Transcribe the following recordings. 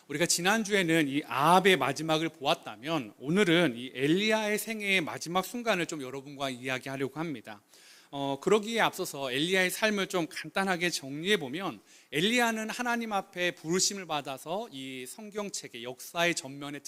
우리가 지난주에는 이 아합의 마지막을 보았다면 오늘은 이 엘리야의 생애의 마지막 순간을 좀 여러분과 이야기하려고 합니다. 그러기에 앞서서 엘리야의 삶을 좀 간단하게 정리해 보면, 엘리야는 하나님 앞에 부르심을 받아서 이 성경책의 역사의 전면에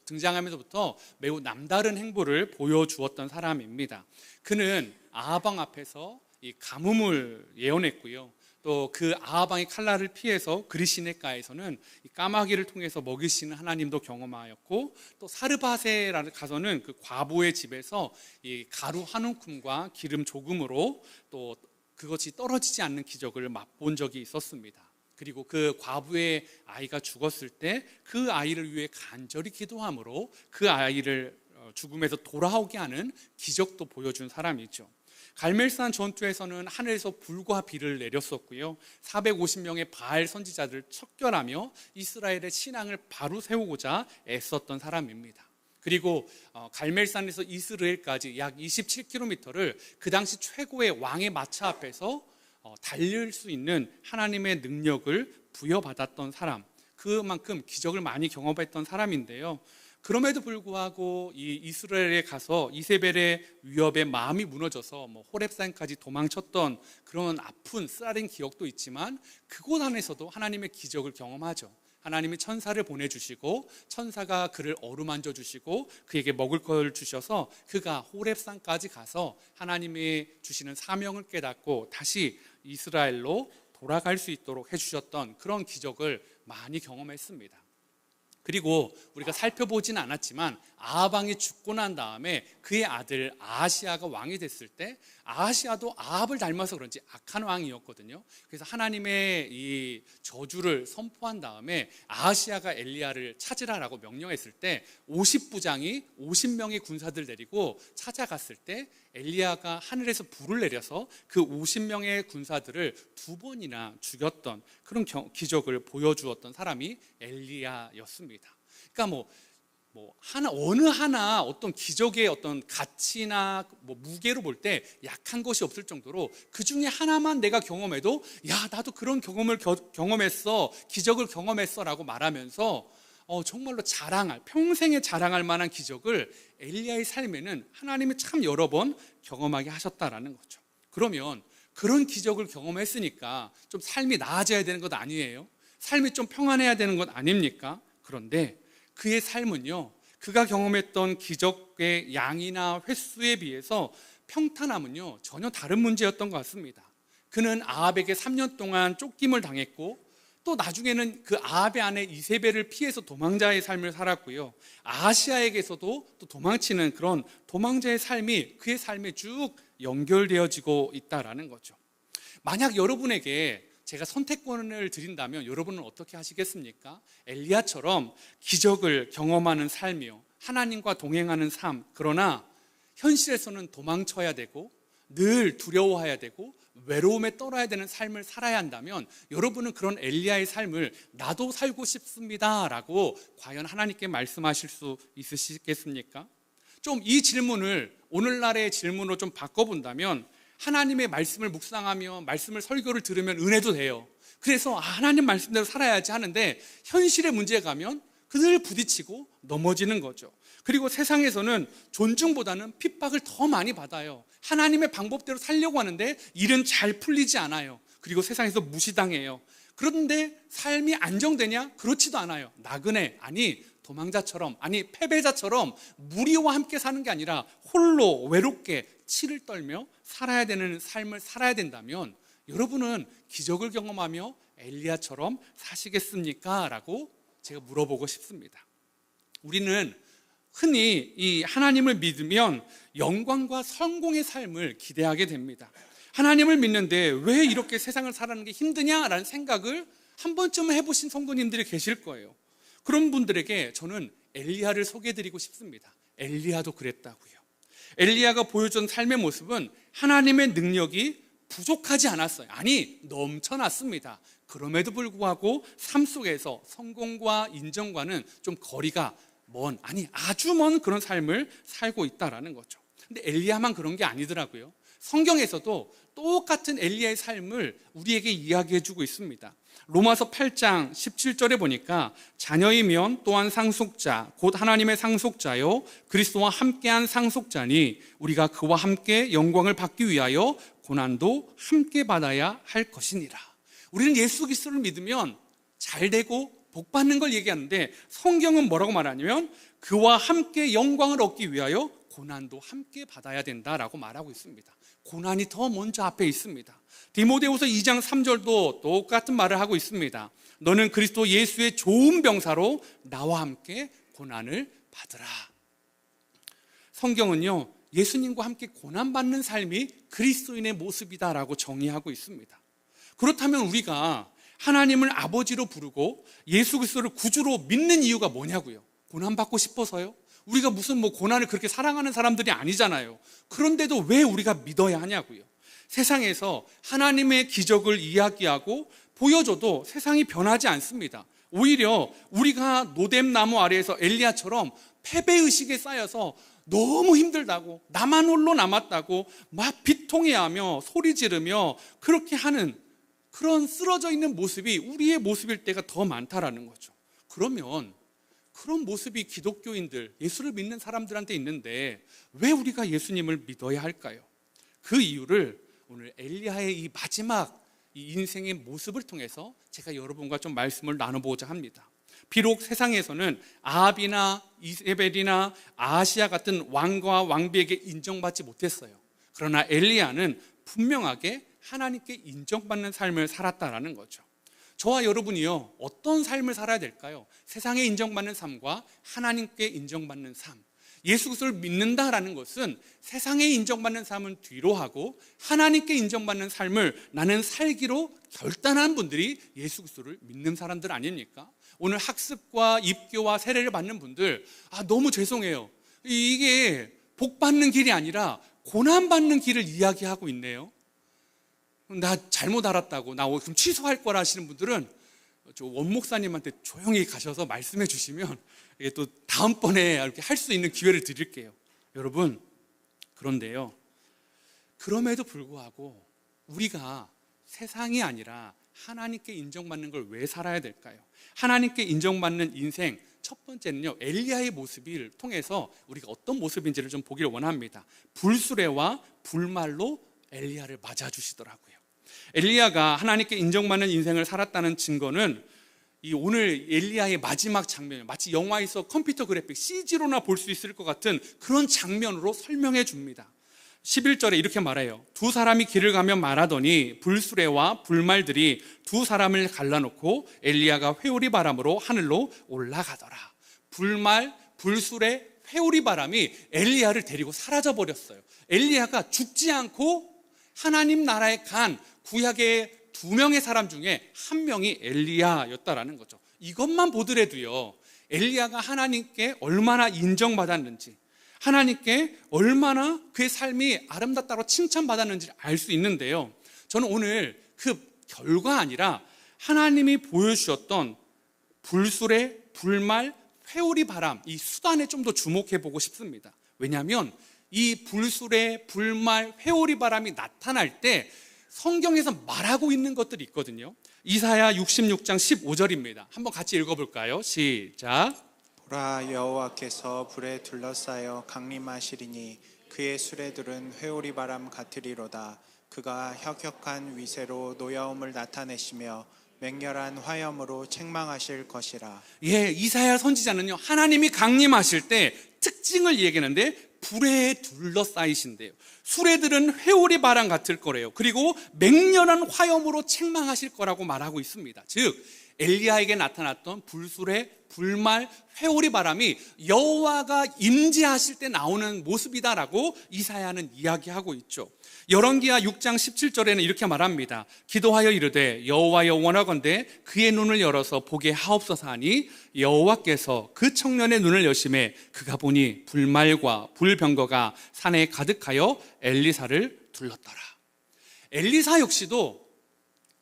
등장하면서부터 매우 남다른 행보를 보여주었던 사람입니다. 그는 아합 왕 앞에서 이 가뭄을 예언했고요. 또 그 아합 왕의 칼날을 피해서 그리시네가에서는 까마귀를 통해서 먹이시는 하나님도 경험하였고, 또 사르밧에 가서는 그 과부의 집에서 이 가루 한 움큼과 기름 조금으로 또 그것이 떨어지지 않는 기적을 맛본 적이 있었습니다. 그리고 그 과부의 아이가 죽었을 때 그 아이를 위해 간절히 기도함으로 그 아이를 죽음에서 돌아오게 하는 기적도 보여준 사람이죠. 갈멜산 전투에서는 하늘에서 불과 비를 내렸었고요, 450명의 바알 선지자들을 척결하며 이스라엘의 신앙을 바로 세우고자 애썼던 사람입니다. 그리고 갈멜산에서 이스라엘까지 약 27km를 그 당시 최고의 왕의 마차 앞에서 달릴 수 있는 하나님의 능력을 부여받았던 사람, 그만큼 기적을 많이 경험했던 사람인데요, 그럼에도 불구하고 이 이스라엘에 가서 이세벨의 위협에 마음이 무너져서 호렙산까지 도망쳤던 그런 아픈 쓰라린 기억도 있지만, 그곳 안에서도 하나님의 기적을 경험하죠. 하나님이 천사를 보내주시고 천사가 그를 어루만져 주시고 그에게 먹을 걸 주셔서 그가 호렙산까지 가서 하나님이 주시는 사명을 깨닫고 다시 이스라엘로 돌아갈 수 있도록 해주셨던 그런 기적을 많이 경험했습니다. 그리고 우리가 살펴보진 않았지만 아합 왕이 죽고 난 다음에 그의 아들 아하시아가 왕이 됐을 때, 아하시아도 아합을 닮아서 그런지 악한 왕이었거든요. 그래서 하나님의 이 저주를 선포한 다음에 아하시아가 엘리야를 찾으라라고 명령했을 때 50부장이 50명의 군사들 데리고 찾아갔을 때 엘리야가 하늘에서 불을 내려서 그 50명의 군사들을 2번이나 죽였던 그런 기적을 보여주었던 사람이 엘리야였습니다. 그러니까 어느 하나 어떤 기적의 어떤 가치나 무게로 볼 때 약한 것이 없을 정도로 그 중에 하나만 내가 경험해도 야, 나도 그런 경험을 경험했어, 기적을 경험했어 라고 말하면서 정말로 평생에 자랑할 만한 기적을 엘리야의 삶에는 하나님이 참 여러 번 경험하게 하셨다라는 거죠. 그러면 그런 기적을 경험했으니까 좀 삶이 나아져야 되는 것 아니에요? 삶이 좀 평안해야 되는 것 아닙니까? 그런데 그의 삶은요, 그가 경험했던 기적의 양이나 횟수에 비해서 평탄함은요 전혀 다른 문제였던 것 같습니다. 그는 아합에게 3년 동안 쫓김을 당했고, 또 나중에는 그 아합의 아내 이세벨을 피해서 도망자의 삶을 살았고요, 아하시아에게서도 또 도망치는 그런 도망자의 삶이 그의 삶에 쭉 연결되어지고 있다라는 거죠. 만약 여러분에게 제가 선택권을 드린다면 여러분은 어떻게 하시겠습니까? 엘리야처럼 기적을 경험하는 삶이요, 하나님과 동행하는 삶, 그러나 현실에서는 도망쳐야 되고 늘 두려워해야 되고 외로움에 떨어야 되는 삶을 살아야 한다면 여러분은 그런 엘리야의 삶을 나도 살고 싶습니다 라고 과연 하나님께 말씀하실 수 있으시겠습니까? 좀 이 질문을 오늘날의 질문으로 좀 바꿔본다면, 하나님의 말씀을 묵상하며 말씀을 설교를 들으면 은혜도 돼요. 그래서 하나님 말씀대로 살아야지 하는데 현실의 문제에 가면 늘 부딪히고 넘어지는 거죠. 그리고 세상에서는 존중보다는 핍박을 더 많이 받아요. 하나님의 방법대로 살려고 하는데 일은 잘 풀리지 않아요. 그리고 세상에서 무시당해요. 그런데 삶이 안정되냐? 그렇지도 않아요. 나그네, 도망자처럼, 패배자처럼 무리와 함께 사는 게 아니라 홀로 외롭게 치를 떨며 살아야 되는 삶을 살아야 된다면 여러분은 기적을 경험하며 엘리야처럼 사시겠습니까? 라고 제가 물어보고 싶습니다. 우리는 흔히 이 하나님을 믿으면 영광과 성공의 삶을 기대하게 됩니다. 하나님을 믿는데 왜 이렇게 세상을 살아가는 게 힘드냐라는 생각을 한 번쯤 해보신 성도님들이 계실 거예요. 그런 분들에게 저는 엘리야를 소개해드리고 싶습니다. 엘리야도 그랬다고요. 엘리야가 보여준 삶의 모습은 하나님의 능력이 부족하지 않았어요. 넘쳐났습니다. 그럼에도 불구하고 삶 속에서 성공과 인정과는 좀 거리가 아주 먼 그런 삶을 살고 있다라는 거죠. 근데 엘리야만 그런 게 아니더라고요. 성경에서도 똑같은 엘리야의 삶을 우리에게 이야기해주고 있습니다. 로마서 8장 17절에 보니까 자녀이면 또한 상속자 곧 하나님의 상속자요 그리스도와 함께한 상속자니 우리가 그와 함께 영광을 받기 위하여 고난도 함께 받아야 할 것이니라. 우리는 예수 그리스도를 믿으면 잘 되고 복 받는 걸 얘기하는데 성경은 뭐라고 말하냐면 그와 함께 영광을 얻기 위하여 고난도 함께 받아야 된다라고 말하고 있습니다. 고난이 더 먼저 앞에 있습니다. 디모데후서 2장 3절도 똑같은 말을 하고 있습니다. 너는 그리스도 예수의 좋은 병사로 나와 함께 고난을 받으라. 성경은요, 예수님과 함께 고난받는 삶이 그리스도인의 모습이다라고 정의하고 있습니다. 그렇다면 우리가 하나님을 아버지로 부르고 예수 그리스도를 구주로 믿는 이유가 뭐냐고요? 고난받고 싶어서요? 우리가 무슨 고난을 그렇게 사랑하는 사람들이 아니잖아요. 그런데도 왜 우리가 믿어야 하냐고요? 세상에서 하나님의 기적을 이야기하고 보여줘도 세상이 변하지 않습니다. 오히려 우리가 노뎀나무 아래에서 엘리야처럼 패배의식에 쌓여서 너무 힘들다고, 나만 홀로 남았다고 막 비통해하며 소리 지르며 그렇게 하는 그런 쓰러져 있는 모습이 우리의 모습일 때가 더 많다라는 거죠. 그러면 그런 모습이 기독교인들, 예수를 믿는 사람들한테 있는데 왜 우리가 예수님을 믿어야 할까요? 그 이유를 오늘 엘리야의 이 마지막 이 인생의 모습을 통해서 제가 여러분과 좀 말씀을 나눠보고자 합니다. 비록 세상에서는 아합이나 이세벨이나 아하시아 같은 왕과 왕비에게 인정받지 못했어요. 그러나 엘리야는 분명하게 하나님께 인정받는 삶을 살았다라는 거죠. 저와 여러분이요, 어떤 삶을 살아야 될까요? 세상에 인정받는 삶과 하나님께 인정받는 삶. 예수 그리스도를 믿는다라는 것은 세상에 인정받는 삶은 뒤로 하고 하나님께 인정받는 삶을 나는 살기로 결단한 분들이 예수 그리스도를 믿는 사람들 아닙니까? 오늘 학습과 입교와 세례를 받는 분들, 너무 죄송해요. 이게 복 받는 길이 아니라 고난 받는 길을 이야기하고 있네요. 나 잘못 알았다고, 나 그럼 취소할 거라 하시는 분들은 저 원목사님한테 조용히 가셔서 말씀해 주시면 이게 또 다음번에 이렇게 할 수 있는 기회를 드릴게요. 여러분, 그런데요, 그럼에도 불구하고 우리가 세상이 아니라 하나님께 인정받는 걸 왜 살아야 될까요? 하나님께 인정받는 인생, 첫 번째는요, 엘리야의 모습을 통해서 우리가 어떤 모습인지를 좀 보기를 원합니다. 불수레와 불말로 엘리야를 맞아주시더라고요. 엘리야가 하나님께 인정받는 인생을 살았다는 증거는 이 오늘 엘리야의 마지막 장면, 마치 영화에서 컴퓨터 그래픽 CG로나 볼 수 있을 것 같은 그런 장면으로 설명해 줍니다. 11절에 이렇게 말해요. 두 사람이 길을 가며 말하더니 불수레와 불말들이 두 사람을 갈라놓고 엘리야가 회오리 바람으로 하늘로 올라가더라. 불말, 불수레, 회오리 바람이 엘리야를 데리고 사라져 버렸어요. 엘리야가 죽지 않고 하나님 나라에 간 구약의 두 명의 사람 중에 한 명이 엘리야였다라는 거죠. 이것만 보더라도요, 엘리야가 하나님께 얼마나 인정받았는지, 하나님께 얼마나 그의 삶이 아름답다고 칭찬받았는지를 알 수 있는데요, 저는 오늘 그 결과 아니라 하나님이 보여주셨던 불수레, 불말, 회오리 바람, 이 수단에 좀 더 주목해 보고 싶습니다. 왜냐하면 이 불수레, 불말, 회오리 바람이 나타날 때 성경에서 말하고 있는 것들이 있거든요. 이사야 66장 15절입니다. 한번 같이 읽어볼까요? 시작. 보라, 여호와께서 불에 둘러싸여 강림하시리니 그의 수레들은 회오리 바람 같으리로다. 그가 혁혁한 위세로 노여움을 나타내시며 맹렬한 화염으로 책망하실 것이라. 이사야 선지자는요, 하나님이 강림하실 때 특징을 얘기하는데 불에 둘러싸이신대요. 수레들은 회오리 바람 같을 거래요. 그리고 맹렬한 화염으로 책망하실 거라고 말하고 있습니다. 즉 엘리야에게 나타났던 불수레, 불말, 회오리 바람이 여호와가 임재하실 때 나오는 모습이다라고 이사야는 이야기하고 있죠. 열왕기하 6장 17절에는 이렇게 말합니다. 기도하여 이르되 여호와여 원하건대 그의 눈을 열어서 보게 하옵소서 하니 여호와께서 그 청년의 눈을 여심해 그가 보니 불말과 불병거가 산에 가득하여 엘리사를 둘렀더라. 엘리사 역시도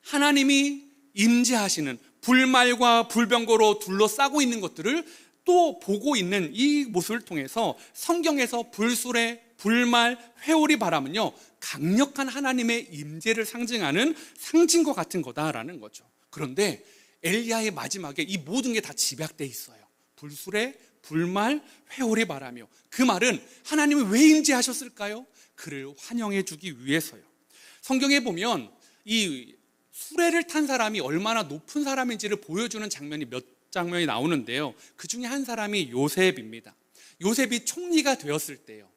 하나님이 임재하시는 불말과 불병거로 둘러싸고 있는 것들을 또 보고 있는 이 모습을 통해서 성경에서 불수레, 불말, 회오리 바람은요, 강력한 하나님의 임재를 상징하는 상징과 같은 거다라는 거죠. 그런데 엘리야의 마지막에 이 모든 게 다 집약돼 있어요. 불수레, 불말, 회오리 바라며. 그 말은 하나님이 왜 임재하셨을까요? 그를 환영해 주기 위해서요. 성경에 보면 이 수레를 탄 사람이 얼마나 높은 사람인지를 보여주는 장면이 몇 장면이 나오는데요. 그 중에 한 사람이 요셉입니다. 요셉이 총리가 되었을 때요.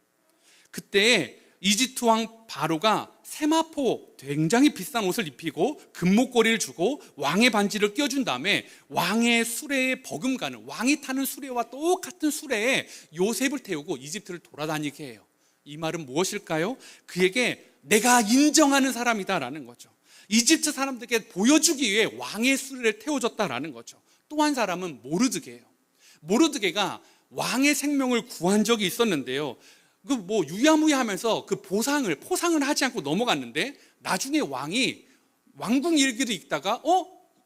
그때 이집트 왕 바로가 세마포 굉장히 비싼 옷을 입히고 금목걸이를 주고 왕의 반지를 껴준 다음에 왕의 수레에 버금가는, 왕이 타는 수레와 똑같은 수레에 요셉을 태우고 이집트를 돌아다니게 해요. 이 말은 무엇일까요? 그에게 내가 인정하는 사람이다라는 거죠. 이집트 사람들에게 보여주기 위해 왕의 수레를 태워줬다라는 거죠. 또 한 사람은 모르드게예요. 모르드게가 왕의 생명을 구한 적이 있었는데요. 그 뭐 유야무야하면서 그 포상을 하지 않고 넘어갔는데 나중에 왕이 왕궁 일기를 읽다가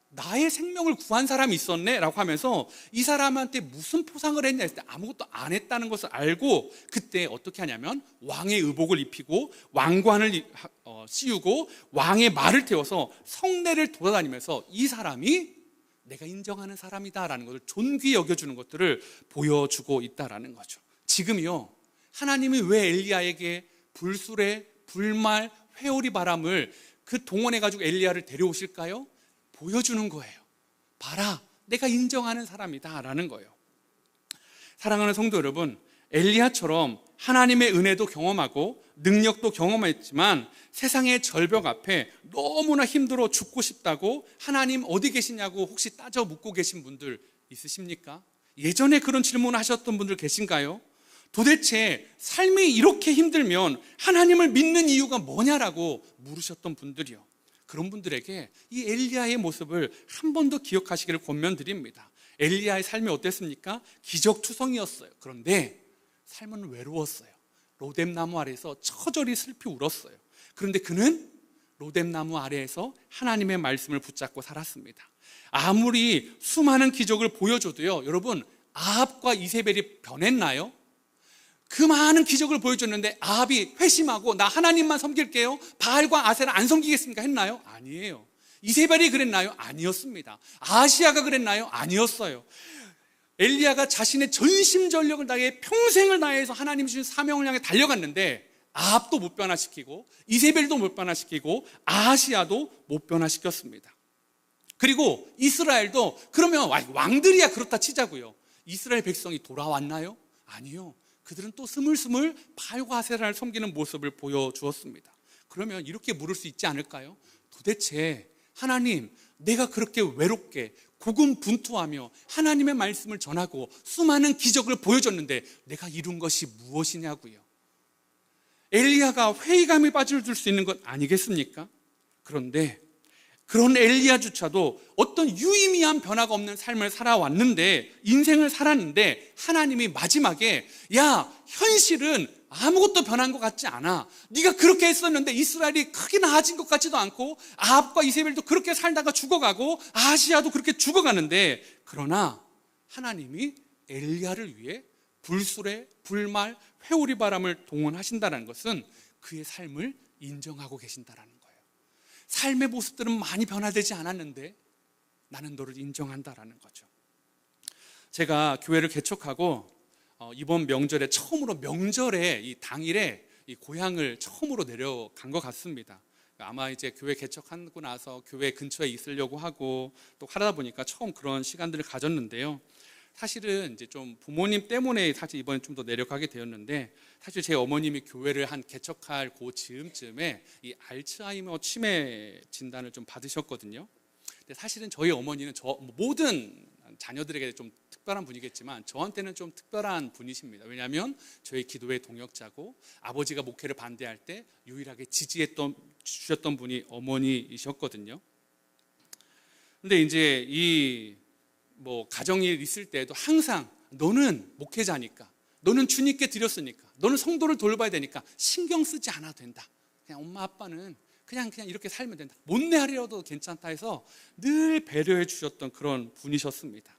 나의 생명을 구한 사람이 있었네 라고 하면서 이 사람한테 무슨 포상을 했냐 했을 때 아무것도 안 했다는 것을 알고 그때 어떻게 하냐면 왕의 의복을 입히고 왕관을 씌우고 왕의 말을 태워서 성내를 돌아다니면서 이 사람이 내가 인정하는 사람이다라는 것을 존귀히 여겨주는 것들을 보여주고 있다라는 거죠. 지금요, 하나님이 왜 엘리야에게 불수레, 불말, 회오리 바람을 그 동원해가지고 엘리야를 데려오실까요? 보여주는 거예요. 봐라, 내가 인정하는 사람이다 라는 거예요. 사랑하는 성도 여러분, 엘리야처럼 하나님의 은혜도 경험하고 능력도 경험했지만 세상의 절벽 앞에 너무나 힘들어 죽고 싶다고 하나님 어디 계시냐고 혹시 따져 묻고 계신 분들 있으십니까? 예전에 그런 질문을 하셨던 분들 계신가요? 도대체 삶이 이렇게 힘들면 하나님을 믿는 이유가 뭐냐라고 물으셨던 분들이요. 그런 분들에게 이 엘리야의 모습을 한 번 더 기억하시기를 권면드립니다. 엘리야의 삶이 어땠습니까? 기적투성이었어요. 그런데 삶은 외로웠어요. 로뎀나무 아래에서 처절히 슬피 울었어요. 그런데 그는 로뎀나무 아래에서 하나님의 말씀을 붙잡고 살았습니다. 아무리 수많은 기적을 보여줘도요, 여러분, 아합과 이세벨이 변했나요? 그 많은 기적을 보여줬는데 아합이 회심하고 나 하나님만 섬길게요, 바알과 아세라 안 섬기겠습니까? 했나요? 아니에요. 이세벨이 그랬나요? 아니었습니다. 아하시야가 그랬나요? 아니었어요. 엘리야가 자신의 전심전력을 다해 평생을 다해서 하나님 주신 사명을 향해 달려갔는데 아합도 못 변화시키고 이세벨도 못 변화시키고 아하시야도 못 변화시켰습니다. 그리고 이스라엘도, 그러면 왕들이야 그렇다 치자고요, 이스라엘 백성이 돌아왔나요? 아니요. 그들은 또 스물스물 바알과 아세라를 섬기는 모습을 보여주었습니다. 그러면 이렇게 물을 수 있지 않을까요? 도대체 하나님, 내가 그렇게 외롭게 고군분투하며 하나님의 말씀을 전하고 수많은 기적을 보여줬는데 내가 이룬 것이 무엇이냐고요. 엘리야가 회의감에 빠져들 수 있는 것 아니겠습니까? 그런데 그런 엘리야조차도 어떤 유의미한 변화가 없는 삶을 살아왔는데, 인생을 살았는데 하나님이 마지막에 야, 현실은 아무것도 변한 것 같지 않아. 네가 그렇게 했었는데 이스라엘이 크게 나아진 것 같지도 않고 아합과 이세벨도 그렇게 살다가 죽어가고 아시아도 그렇게 죽어가는데, 그러나 하나님이 엘리야를 위해 불수레, 불말, 회오리 바람을 동원하신다는 것은 그의 삶을 인정하고 계신다는 거예요. 삶의 모습들은 많이 변화되지 않았는데 나는 너를 인정한다라는 거죠. 제가 교회를 개척하고 이번 명절에 처음으로 명절에 이 당일에 이 고향을 처음으로 내려간 것 같습니다. 아마 이제 교회 개척하고 나서 교회 근처에 있으려고 하고 또 하다 보니까 처음 그런 시간들을 가졌는데요. 사실은 이제 좀 부모님 때문에 사실 이번에 좀 더 내려가게 되었는데, 사실 제 어머님이 교회를 한 개척할 그 즈음쯤에 이 알츠하이머 치매 진단을 좀 받으셨거든요. 근데 사실은 저희 어머니는 모든 자녀들에게 좀 특별한 분이겠지만 저한테는 좀 특별한 분이십니다. 왜냐하면 저희 기도의 동역자고 아버지가 목회를 반대할 때 유일하게 주셨던 분이 어머니이셨거든요. 근데 이제 이 가정일 있을 때도 항상 너는 목회자니까, 너는 주님께 드렸으니까, 너는 성도를 돌봐야 되니까 신경 쓰지 않아도 된다. 그냥 엄마 아빠는 그냥 이렇게 살면 된다. 못내하려도 괜찮다 해서 늘 배려해 주셨던 그런 분이셨습니다.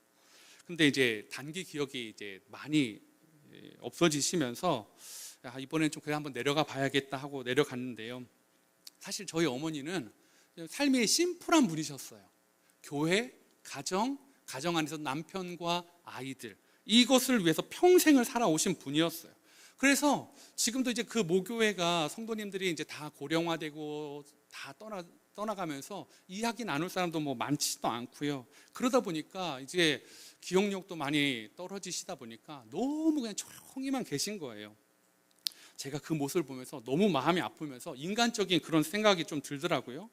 근데 이제 단기 기억이 이제 많이 없어지시면서 이번엔 좀 그래 한번 내려가 봐야겠다 하고 내려갔는데요. 사실 저희 어머니는 삶이 심플한 분이셨어요. 교회, 가정 안에서 남편과 아이들, 이것을 위해서 평생을 살아오신 분이었어요. 그래서 지금도 이제 그 모교회가 성도님들이 이제 다 고령화되고 다 떠나가면서 이야기 나눌 사람도 뭐 많지도 않고요. 그러다 보니까 이제 기억력도 많이 떨어지시다 보니까 너무 그냥 조용히만 계신 거예요. 제가 그 모습을 보면서 너무 마음이 아프면서 인간적인 그런 생각이 좀 들더라고요.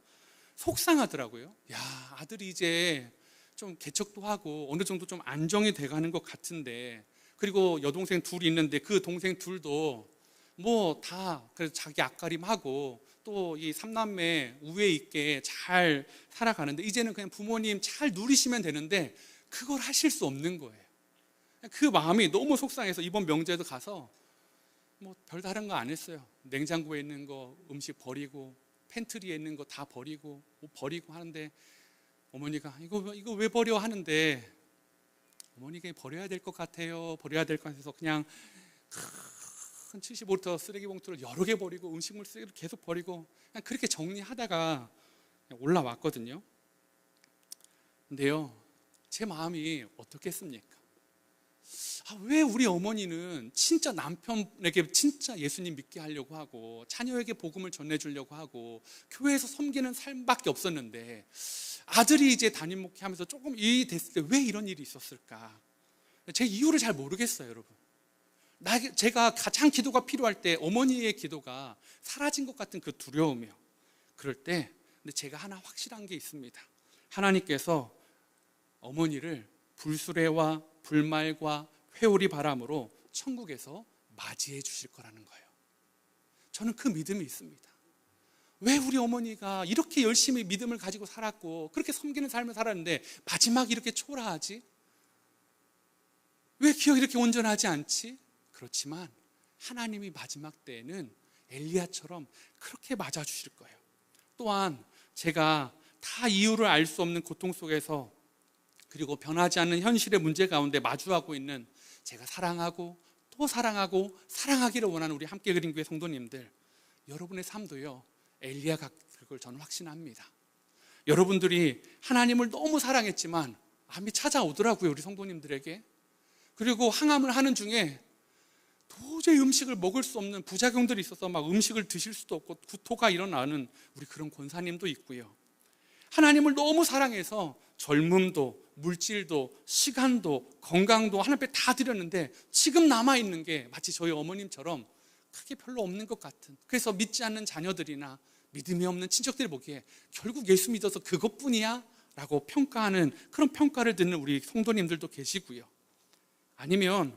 속상하더라고요. 야, 아들이 이제 좀 개척도 하고 어느 정도 좀 안정이 돼가는 것 같은데, 그리고 여동생 둘이 있는데 그 동생 둘도 뭐 다 그래서 자기 앞가림하고 또 이 삼남매 우애 있게 잘 살아가는데, 이제는 그냥 부모님 잘 누리시면 되는데 그걸 하실 수 없는 거예요. 그 마음이 너무 속상해서 이번 명절에도 가서 뭐 별다른 거 안 했어요. 냉장고에 있는 거 음식 버리고 팬트리에 있는 거 다 버리고 옷 버리고 하는데, 어머니가 이거 왜 버려 하는데, 어머니가 버려야 될 것 같아요. 버려야 될 것 같아서 그냥 큰 75리터 쓰레기 봉투를 여러 개 버리고 음식물 쓰레기를 계속 버리고 그냥 그렇게 정리하다가 그냥 올라왔거든요. 근데요, 제 마음이 어떻겠습니까? 왜 우리 어머니는 진짜 남편에게 진짜 예수님 믿게 하려고 하고 자녀에게 복음을 전해주려고 하고 교회에서 섬기는 삶밖에 없었는데, 아들이 이제 담임 목회하면서 조금 일이 됐을 때 왜 이런 일이 있었을까? 제 이유를 잘 모르겠어요, 여러분. 제가 가장 기도가 필요할 때 어머니의 기도가 사라진 것 같은 그 두려움이요. 그럴 때 근데 제가 하나 확실한 게 있습니다. 하나님께서 어머니를 불수레와 불말과 회오리 바람으로 천국에서 맞이해 주실 거라는 거예요. 저는 그 믿음이 있습니다. 왜 우리 어머니가 이렇게 열심히 믿음을 가지고 살았고 그렇게 섬기는 삶을 살았는데 마지막이 이렇게 초라하지? 왜 기억이 이렇게 온전하지 않지? 그렇지만 하나님이 마지막 때에는 엘리야처럼 그렇게 맞아주실 거예요. 또한 제가 다 이유를 알 수 없는 고통 속에서, 그리고 변하지 않는 현실의 문제 가운데 마주하고 있는, 제가 사랑하고 또 사랑하고 사랑하기를 원하는 우리 함께 그린 교회 성도님들, 여러분의 삶도요 엘리야 같은 걸 저는 확신합니다. 여러분들이 하나님을 너무 사랑했지만 암이 찾아오더라고요, 우리 성도님들에게. 그리고 항암을 하는 중에 도저히 음식을 먹을 수 없는 부작용들이 있어서 막 음식을 드실 수도 없고 구토가 일어나는 우리 그런 권사님도 있고요. 하나님을 너무 사랑해서 젊음도 물질도 시간도 건강도 하나님 앞에 다 드렸는데 지금 남아있는 게 마치 저희 어머님처럼 크게 별로 없는 것 같은, 그래서 믿지 않는 자녀들이나 믿음이 없는 친척들이 보기에 결국 예수 믿어서 그것뿐이야? 라고 평가하는, 그런 평가를 듣는 우리 성도님들도 계시고요. 아니면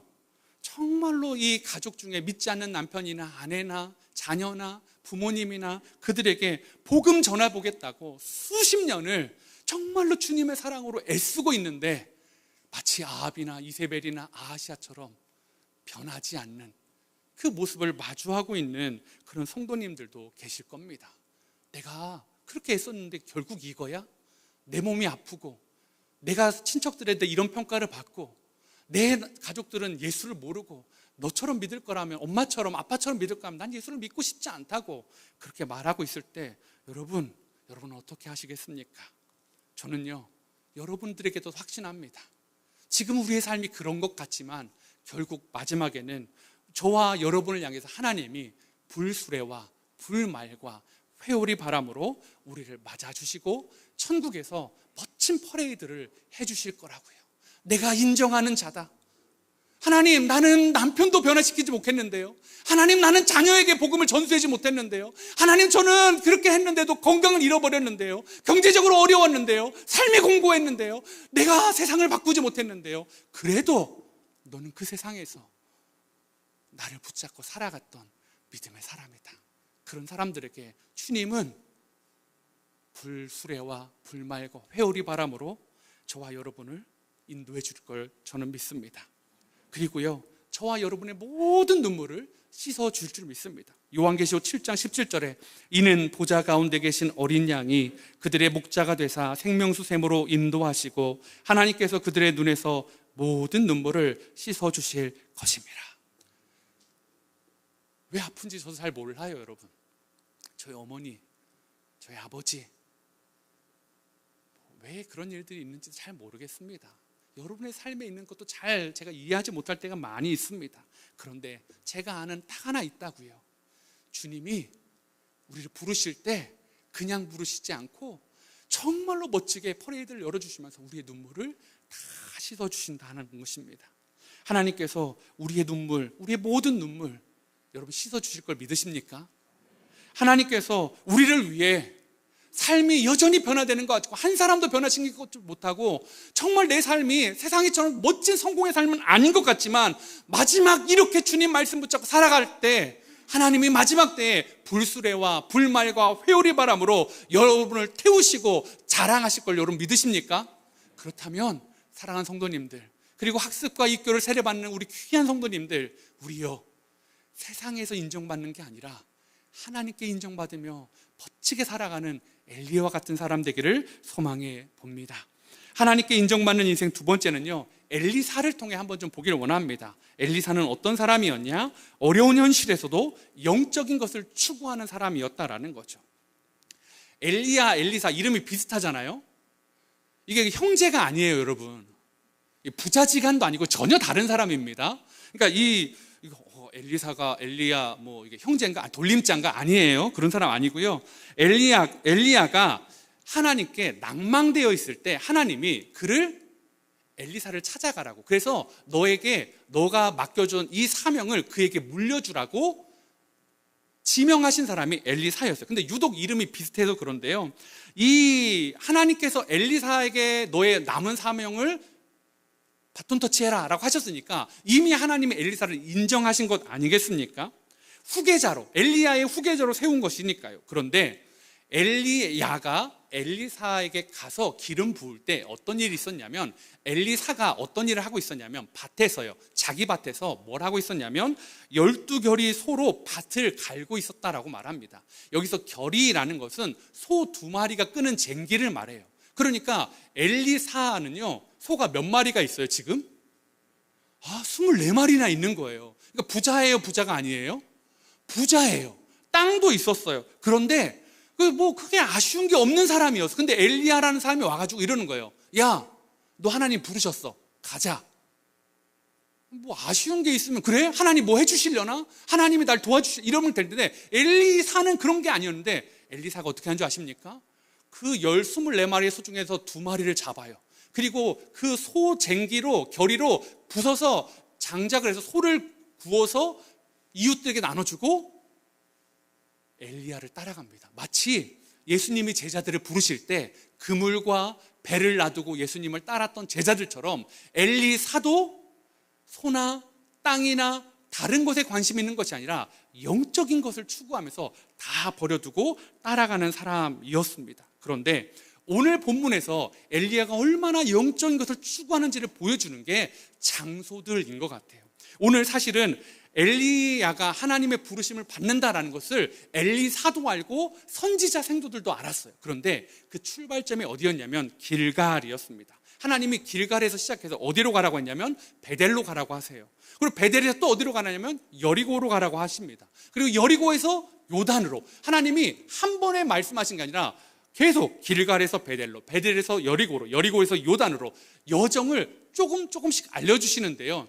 정말로 이 가족 중에 믿지 않는 남편이나 아내나 자녀나 부모님이나 그들에게 복음 전해보겠다고 수십 년을 정말로 주님의 사랑으로 애쓰고 있는데 마치 아합이나 이세벨이나 아하시아처럼 변하지 않는 그 모습을 마주하고 있는 그런 성도님들도 계실 겁니다. 내가 그렇게 애썼는데 결국 이거야? 내 몸이 아프고 내가 친척들한테 이런 평가를 받고 내 가족들은 예수를 모르고 너처럼 믿을 거라면, 엄마처럼 아빠처럼 믿을 거라면 난 예수를 믿고 싶지 않다고 그렇게 말하고 있을 때 여러분은 어떻게 하시겠습니까? 저는요 여러분들에게도 확신합니다. 지금 우리의 삶이 그런 것 같지만 결국 마지막에는 저와 여러분을 향해서 하나님이 불수레와 불말과 회오리 바람으로 우리를 맞아주시고 천국에서 멋진 퍼레이드를 해주실 거라고요. 내가 인정하는 자다. 하나님, 나는 남편도 변화시키지 못했는데요. 하나님, 나는 자녀에게 복음을 전수하지 못했는데요. 하나님, 저는 그렇게 했는데도 건강을 잃어버렸는데요. 경제적으로 어려웠는데요. 삶이 공고했는데요. 내가 세상을 바꾸지 못했는데요. 그래도 너는 그 세상에서 나를 붙잡고 살아갔던 믿음의 사람이다. 그런 사람들에게 주님은 불수레와 불말과 회오리 바람으로 저와 여러분을 인도해 줄 걸 저는 믿습니다. 그리고요 저와 여러분의 모든 눈물을 씻어 줄 줄 믿습니다. 요한계시록 7장 17절에 이는 보좌 가운데 계신 어린 양이 그들의 목자가 되사 생명수 샘으로 인도하시고 하나님께서 그들의 눈에서 모든 눈물을 씻어 주실 것입니다. 왜 아픈지 저도 잘 몰라요, 여러분. 저희 어머니, 저희 아버지 왜 그런 일들이 있는지 잘 모르겠습니다. 여러분의 삶에 있는 것도 잘 제가 이해하지 못할 때가 많이 있습니다. 그런데 제가 아는 딱 하나 있다고요. 주님이 우리를 부르실 때 그냥 부르시지 않고 정말로 멋지게 퍼레이드를 열어주시면서 우리의 눈물을 다 씻어주신다는 것입니다. 하나님께서 우리의 눈물, 우리의 모든 눈물 여러분 씻어주실 걸 믿으십니까? 하나님께서 우리를 위해 삶이 여전히 변화되는 것 같고 한 사람도 변화시키지 못하고 정말 내 삶이 세상이처럼 멋진 성공의 삶은 아닌 것 같지만 마지막 이렇게 주님 말씀 붙잡고 살아갈 때 하나님이 마지막 때에 불수레와 불말과 회오리 바람으로 여러분을 태우시고 자랑하실 걸 여러분 믿으십니까? 그렇다면 사랑하는 성도님들 그리고 학습과 입교를 세례받는 우리 귀한 성도님들 우리요 세상에서 인정받는 게 아니라 하나님께 인정받으며 멋지게 살아가는 엘리야와 같은 사람 되기를 소망해 봅니다. 하나님께 인정받는 인생 두 번째는요 엘리사를 통해 한번 좀 보기를 원합니다. 엘리사는 어떤 사람이었냐? 어려운 현실에서도 영적인 것을 추구하는 사람이었다라는 거죠. 엘리야, 엘리사 이름이 비슷하잖아요. 이게 형제가 아니에요, 여러분. 부자지간도 아니고 전혀 다른 사람입니다. 그러니까 엘리사가 엘리야 뭐 이게 형제인가 돌림자인가 아니에요. 그런 사람 아니고요. 엘리야가 하나님께 낭망되어 있을 때 하나님이 그를 엘리사를 찾아가라고 그래서 너가 맡겨준 이 사명을 그에게 물려주라고 지명하신 사람이 엘리사였어요. 근데 유독 이름이 비슷해서 그런데요 이 하나님께서 엘리사에게 너의 남은 사명을 바톤 터치해라 라고 하셨으니까 이미 하나님이 엘리사를 인정하신 것 아니겠습니까? 후계자로 엘리야의 후계자로 세운 것이니까요. 그런데 엘리야가 엘리사에게 가서 기름 부을 때 어떤 일이 있었냐면 엘리사가 어떤 일을 하고 있었냐면 밭에서요 자기 밭에서 뭘 하고 있었냐면 12결이 소로 밭을 갈고 있었다라고 말합니다. 여기서 결이라는 것은 소 2마리가 끄는 쟁기를 말해요. 그러니까 엘리사는요 소가 몇 마리가 있어요 지금? 24마리나 있는 거예요. 그러니까 부자예요 부자가 아니에요? 부자예요. 땅도 있었어요. 그런데 뭐 크게 아쉬운 게 없는 사람이었어. 근데 엘리야라는 사람이 와가지고 이러는 거예요. 야, 너 하나님 부르셨어. 가자. 뭐 아쉬운 게 있으면 그래? 하나님 뭐 해주시려나? 하나님이 날 도와주시 이러면 될 텐데 엘리사는 그런 게 아니었는데 엘리사가 어떻게 한 줄 아십니까? 그 24마리의 소 중에서 2마리를 잡아요. 그리고 그 소 쟁기로 결의로 부숴서 장작을 해서 소를 구워서 이웃들에게 나눠주고 엘리야를 따라갑니다. 마치 예수님이 제자들을 부르실 때 그물과 배를 놔두고 예수님을 따랐던 제자들처럼 엘리사도 소나 땅이나 다른 것에 관심 있는 것이 아니라 영적인 것을 추구하면서 다 버려두고 따라가는 사람이었습니다. 그런데 오늘 본문에서 엘리야가 얼마나 영적인 것을 추구하는지를 보여주는 게 장소들인 것 같아요. 오늘 사실은 엘리야가 하나님의 부르심을 받는다라는 것을 엘리사도 알고 선지자 생도들도 알았어요. 그런데 그 출발점이 어디였냐면 길갈이었습니다. 하나님이 길갈에서 시작해서 어디로 가라고 했냐면 베델로 가라고 하세요. 그리고 베델에서 또 어디로 가냐면 여리고로 가라고 하십니다. 그리고 여리고에서 요단으로 하나님이 한 번에 말씀하신 게 아니라 계속 길갈에서 베델로, 베델에서 여리고로, 여리고에서 요단으로 여정을 조금씩 알려주시는데요.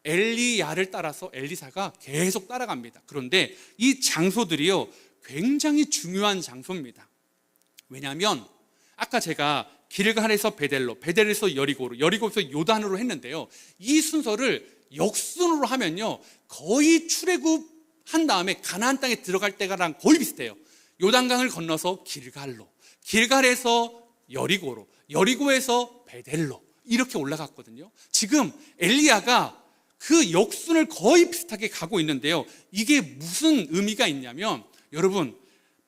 엘리야를 따라서 엘리사가 계속 따라갑니다. 그런데 이 장소들이요 굉장히 중요한 장소입니다. 왜냐하면 아까 제가 길갈에서 베델로, 베델에서 여리고로, 여리고에서 요단으로 했는데요. 이 순서를 역순으로 하면요 거의 출애굽한 다음에 가나안 땅에 들어갈 때랑 거의 비슷해요. 요단강을 건너서 길갈로, 길갈에서 여리고로, 여리고에서 베델로 이렇게 올라갔거든요. 지금 엘리야가 그 역순을 거의 비슷하게 가고 있는데요. 이게 무슨 의미가 있냐면 여러분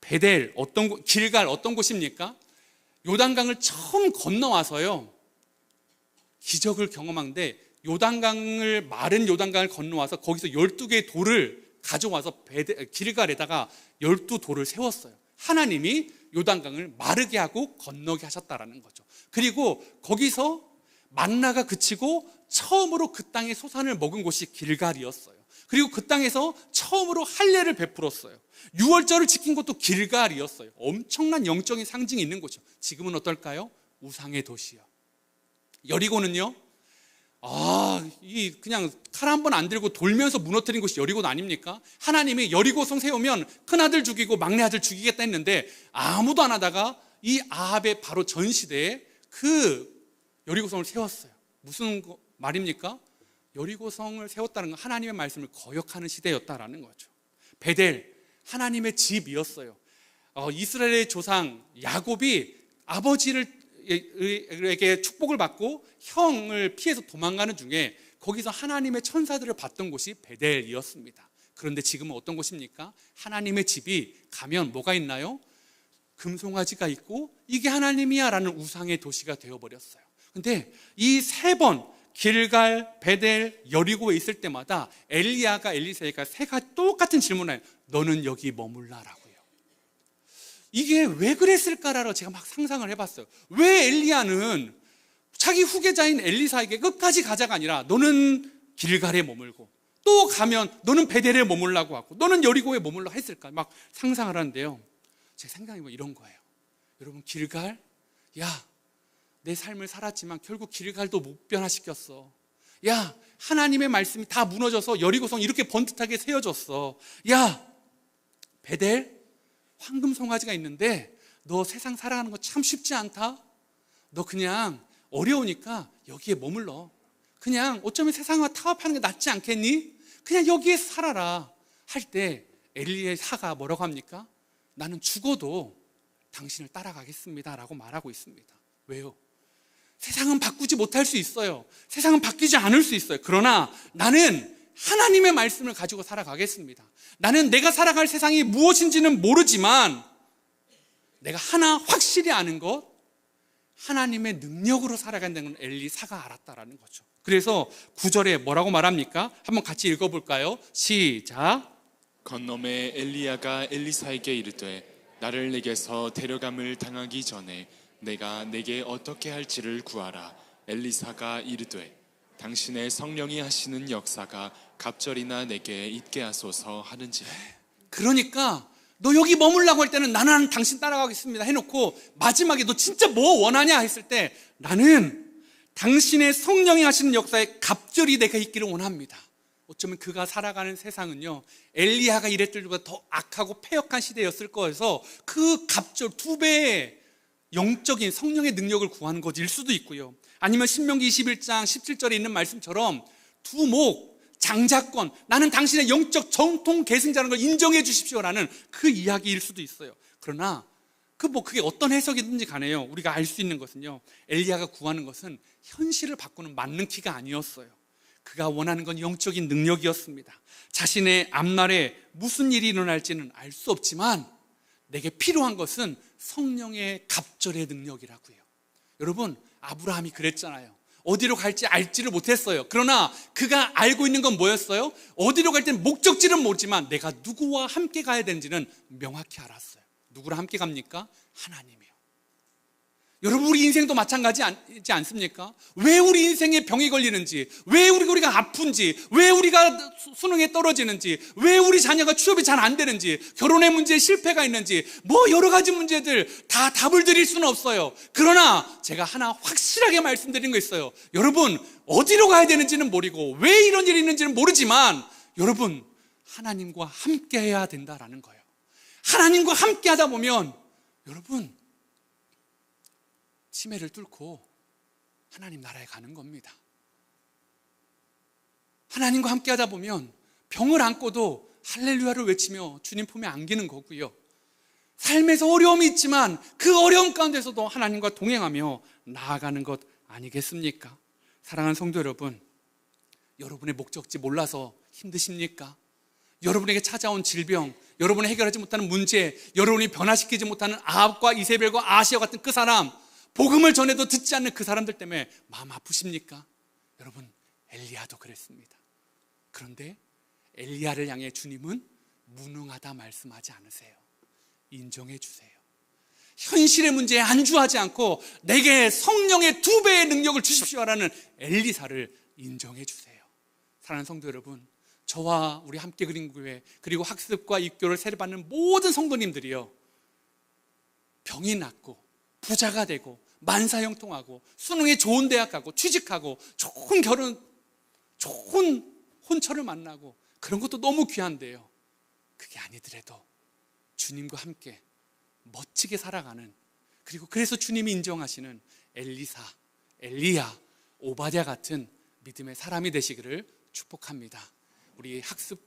베델 길갈 어떤 곳입니까? 요단강을 처음 건너와서요 기적을 경험한데 마른 요단강을 건너와서 거기서 12개의 돌을 가져와서 길갈에다가 12돌을 세웠어요. 하나님이 요단강을 마르게 하고 건너게 하셨다라는 거죠. 그리고 거기서 만나가 그치고 처음으로 그 땅의 소산을 먹은 곳이 길갈이었어요. 그리고 그 땅에서 처음으로 할례를 베풀었어요. 유월절을 지킨 곳도 길갈이었어요. 엄청난 영적인 상징이 있는 곳이죠. 지금은 어떨까요? 우상의 도시요. 여리고는요, 이 그냥 칼 한 번 안 들고 돌면서 무너뜨린 곳이 여리고 아닙니까? 하나님이 여리고성 세우면 큰아들 죽이고 막내아들 죽이겠다 했는데 아무도 안 하다가 이 아합의 바로 전 시대에 그 여리고성을 세웠어요. 무슨 말입니까? 여리고성을 세웠다는 건 하나님의 말씀을 거역하는 시대였다라는 거죠. 베델, 하나님의 집이었어요. 이스라엘의 조상 야곱이 아버지에게 축복을 받고 형을 피해서 도망가는 중에 거기서 하나님의 천사들을 봤던 곳이 베델이었습니다. 그런데 지금은 어떤 곳입니까? 하나님의 집이 가면 뭐가 있나요? 금송아지가 있고 이게 하나님이야 라는 우상의 도시가 되어버렸어요. 근데 이 세 번 길갈, 베델, 여리고에 있을 때마다 엘리야가 엘리사에게 세 가지 똑같은 질문을 해요. 너는 여기 머물라라고요. 이게 왜 그랬을까라고 제가 막 상상을 해봤어요. 왜 엘리야는 자기 후계자인 엘리사에게 끝까지 가자가 아니라 너는 길갈에 머물고 또 가면 너는 베델에 머물라고 하고 너는 여리고에 머물라고 했을까 막 상상을 하는데요. 제 생각이 뭐 이런 거예요. 여러분, 길갈, 내 삶을 살았지만 결국 길갈도 못 변화시켰어. 하나님의 말씀이 다 무너져서 여리고성 이렇게 번듯하게 세워졌어. 베델, 황금 송아지가 있는데 너 세상 살아가는 거 참 쉽지 않다. 너 그냥 어려우니까 여기에 머물러. 그냥 어쩌면 세상과 타협하는 게 낫지 않겠니? 그냥 여기에서 살아라 할 때 엘리야가 뭐라고 합니까? 나는 죽어도 당신을 따라가겠습니다 라고 말하고 있습니다. 왜요? 세상은 바꾸지 못할 수 있어요. 세상은 바뀌지 않을 수 있어요. 그러나 나는 하나님의 말씀을 가지고 살아가겠습니다. 나는 내가 살아갈 세상이 무엇인지는 모르지만 내가 하나 확실히 아는 것, 하나님의 능력으로 살아간다는 건 엘리사가 알았다라는 거죠. 그래서 9절에 뭐라고 말합니까? 한번 같이 읽어볼까요? 시작. 건너매 엘리야가 엘리사에게 이르되 나를 내게서 데려감을 당하기 전에 내가 내게 어떻게 할지를 구하라. 엘리사가 이르되 당신의 성령이 하시는 역사가 갑절이나 내게 있게 하소서 하는지라. 그러니까 너 여기 머물라고 할 때는 나는 당신 따라가겠습니다 해놓고 마지막에 너 진짜 뭐 원하냐 했을 때 나는 당신의 성령이 하시는 역사에 갑절이 내가 있기를 원합니다. 어쩌면 그가 살아가는 세상은요, 엘리야가 이랬을 때보다 더 악하고 패역한 시대였을 거여서 그 갑절 2배의 영적인 성령의 능력을 구하는 것일 수도 있고요. 아니면 신명기 21장 17절에 있는 말씀처럼 두목, 장자권, 나는 당신의 영적 정통 계승자라는 걸 인정해 주십시오라는 그 이야기일 수도 있어요. 그러나 그게 어떤 해석이든지 간에요, 우리가 알 수 있는 것은요, 엘리야가 구하는 것은 현실을 바꾸는 맞는 키가 아니었어요. 그가 원하는 건 영적인 능력이었습니다. 자신의 앞날에 무슨 일이 일어날지는 알 수 없지만 내게 필요한 것은 성령의 갑절의 능력이라고요. 여러분, 아브라함이 그랬잖아요. 어디로 갈지 알지를 못했어요. 그러나 그가 알고 있는 건 뭐였어요? 어디로 갈 때는 목적지는 모르지만 내가 누구와 함께 가야 되는지는 명확히 알았어요. 누구랑 함께 갑니까? 하나님이요. 여러분, 우리 인생도 마찬가지지 않습니까? 왜 우리 인생에 병이 걸리는지, 왜 우리가 아픈지, 왜 우리가 수능에 떨어지는지, 왜 우리 자녀가 취업이 잘 안 되는지, 결혼의 문제에 실패가 있는지, 뭐 여러 가지 문제들 다 답을 드릴 수는 없어요. 그러나 제가 하나 확실하게 말씀드린 거 있어요. 여러분, 어디로 가야 되는지는 모르고 왜 이런 일이 있는지는 모르지만 여러분, 하나님과 함께 해야 된다라는 거예요. 하나님과 함께 하다 보면 여러분, 치매를 뚫고 하나님 나라에 가는 겁니다. 하나님과 함께 하다 보면 병을 안고도 할렐루야를 외치며 주님 품에 안기는 거고요. 삶에서 어려움이 있지만 그 어려움 가운데서도 하나님과 동행하며 나아가는 것 아니겠습니까? 사랑하는 성도 여러분, 여러분의 목적지 몰라서 힘드십니까? 여러분에게 찾아온 질병, 여러분이 해결하지 못하는 문제, 여러분이 변화시키지 못하는 아합과 이세벨과 아시아 같은 그 사람, 복음을 전해도 듣지 않는 그 사람들 때문에 마음 아프십니까? 여러분, 엘리야도 그랬습니다. 그런데 엘리야를 향해 주님은 무능하다 말씀하지 않으세요. 인정해 주세요. 현실의 문제에 안주하지 않고 내게 성령의 2배의 능력을 주십시오라는 엘리사를 인정해 주세요. 사랑하는 성도 여러분, 저와 우리 함께 그린 교회 그리고 학습과 입교를 세례받는 모든 성도님들이요, 병이 낫고 부자가 되고 만사형통하고 수능에 좋은 대학 가고 취직하고 좋은 결혼, 좋은 혼처를 만나고 그런 것도 너무 귀한데요. 그게 아니더라도 주님과 함께 멋지게 살아가는, 그리고 그래서 주님이 인정하시는 엘리사, 엘리야, 오바댜 같은 믿음의 사람이 되시기를 축복합니다. 우리 학습과